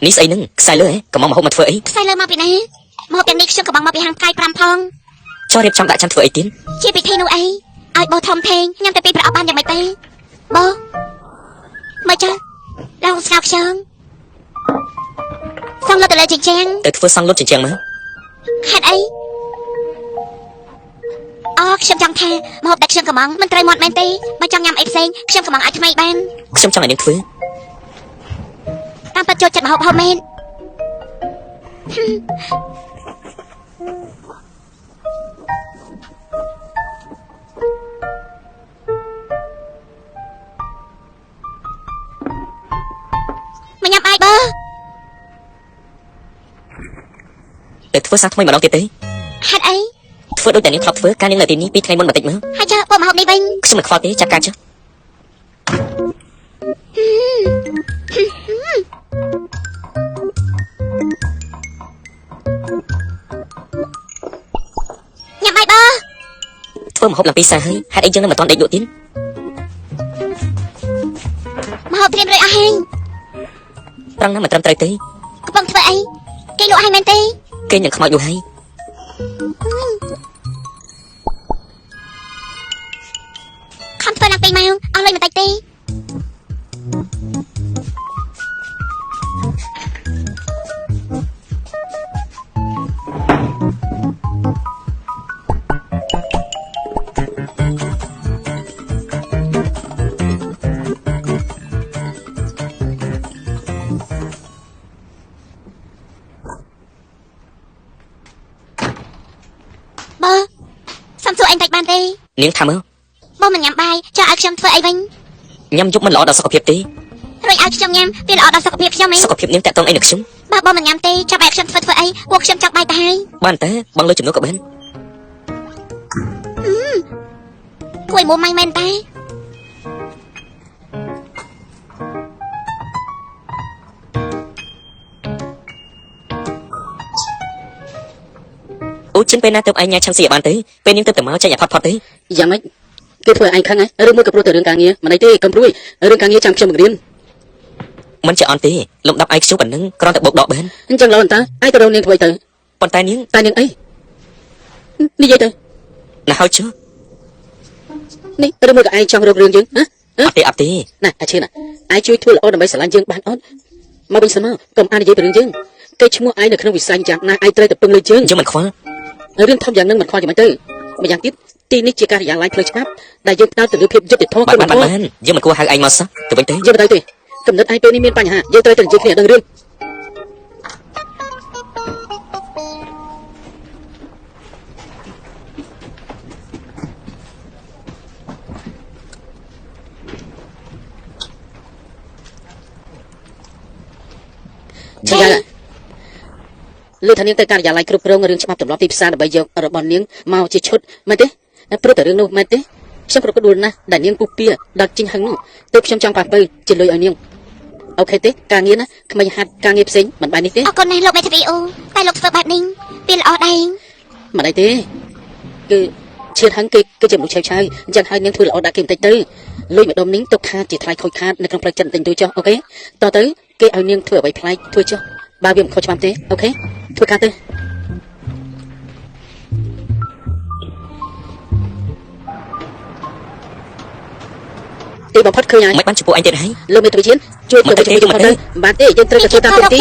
នេះស្អីនឹងខ្សែលើហ៎កំងមកហូបមកធ្វើអីខ្សែលើមកពីណាមកទាំងនេះខ្ញុំកំងមកពីហាងកាយ5ផងចោះរៀបចំដាក់ចាំធ្វើអីទៀតជាពិធីនោះអីឲ្យបោធំធេងញ៉ាំតែពីប្រអប់បានយ៉ាងម៉េចទេបោមកចាដល់ស្ងោខ្យងសងលុតទៅលើជញ្ជាំងទៅធ្វើសងលុតជញ្ជាំងមើលហេតុអីអូខ្ញុំចង់ថាមកហូបតែខ្ញុំកំងមិនត្រូវមាត់មែនទេបើចង់ញ៉ាំអីផ្សេងខ្ញុំកំងអាចថ្មីបានខ្ញុំចង់ឲ្យនាងធ្វើតាមពិតចូលចិត្តមកហូបមែនមកញ៉ាំបាយបើទៅធ្វើសាថ្មីម្ដងទៀតទេហេតុអីធ្វើដូចតែនាងធ្លាប់ធ្វើការនាងនៅទីនេះ2ថ្ងៃមុនបន្តិចមើលហើយចាបើមកហូបនេះវិញខ្ញុំមិនខ្វល់ទេចាក់ការចុះញ៉ាំបាយបើធ្វើមកហូបឡើងពីសាហើយហេតុអីយើងនៅមិនទាន់ដេកលក់ទៀតមកហូបត្រៀមរួចអស់ហើយប្រឹងណាស់មិនត្រឹមត្រូវទេកំពុងធ្វើអីគេលក់ឲ្យមែនទេគេនឹងខ្មោចលក់ឲ្យខំធ្វើឡើង2ម៉ោងអស់លុយបន្តិចទេបើសំសួរអញតិចបានទេនាងថាមើលបើមិនញ៉ាំបាយចុះឲ្យខ្ញុំធ្វើអីវិញញ៉ាំយប់មិនល្អដល់សុខភាពទេរួចឲ្យខ្ញុំញ៉ាំវាល្អដល់សុខភាពខ្ញុំទេសុខភាពនាងតាក់ទងអីនឹងខ្ញុំបើមិនញ៉ាំទេចាប់ឲ្យខ្ញុំធ្វើអីពួកខ្ញុំចង់បាយទៅហើយបានតែបងលើចំនួនក៏បានគួយមួយម៉ៃមែនតាអូជិនពេលណាទៅឯងញ៉ាំឆាន់ស៊ីបានទេពេលនាងទៅតែមកចេញឲ្យផុតទេយ៉ាងម៉េចគេធ្វើឯងខឹងហ៎ឬមួយក៏ព្រោះតែរឿងការងារមិនអីទេកុំព្រួយរឿងការងារចាំខ្ញុំរៀនមិនចេះអន់ទេលំដាប់ឯងខ្ជុះប៉ុណ្ណឹងគ្រាន់តែបោកដកបានអញ្ចឹងឡូវអន្តើឯងទៅរកនាងធ្វើទៅប៉ុន្តែនាងអីនិយាយទៅណាហើយចុះនេះឬមួយក៏ឯងចង់រករឿងយើងហ៎អត់ទេណាអាឈឿនឯងជួយធ្វើល្អដើម្បីស្រឡាញ់យើងបានអត់មកវិញសិនមកកុំអាននិយាយពីរឿងយើងគេឈ្មោះឯងនៅក្នុងវិស័យយ៉ាងណាឯងត្រូវតែពឹងលើយើងយើងមិនខ្វល់រឿងធំយ៉ាងនឹងមិនខ្វល់យ៉ាងម៉េចទៅម្យ៉ាងទៀតទីនេះជាការិយាល័យផ្លូវច្បាប់ដែលយើងផ្ដោតទៅលើភាពយុត្តិធម៌បានយើងមិនគួរហៅឯងមកសោះទៅវិញទេយើងមិនទៅទេកំណត់ឯងពេលនេះមានបញ្ហាយើងត្រូវតែនិយាយគ្នាដឹងរឿងចាលើថានាងទៅការិយាល័យគ្រប់គ្រងរឿងច្បាប់ទម្លាប់ទីផ្សារដើម្បីយករបស់នាងមកជាឈុតមែនទេព្រោះតែរឿងនោះមែនទេខ្ញុំប្រកបដួលណាស់ដែលនាងពុះពៀដល់ជិញហឹងនោះទើបខ្ញុំចង់ប៉ះពើជាលុយឲ្យនាងអូខេទេការងារណាក្មេងហាត់ការងារផ្សេងមិនបែបនេះទេអរគុណណាស់លោកមេធាវីអូតែលោកធ្វើបែបនេះវាល្អដែរមិនអីទេគឺឈៀតហឹងគេជាមនុស្សឆេវឆាវអញ្ចឹងហើយនាងធ្វើល្អដាក់គេបន្តិចទៅលុយម្ដុំនេះទុកខាតជាថ្លៃខូចខាតនៅក្នុងផ្លូវចិត្តបន្តិចទៅចុះអូខេតទៅគេឲ្យនាងធ្វើអ្វីប្លែកធ្វើចុះបើវាមិនខុសច្បាប់ទេអូខេធ្វើការទៅទីបំផុតឃើញហើយមិនបានចំពោះអញទៀតហើយលោកមេធាវីជិនជួយទៅជួយទៅបានទេយើងត្រូវតែធ្វើតាមទី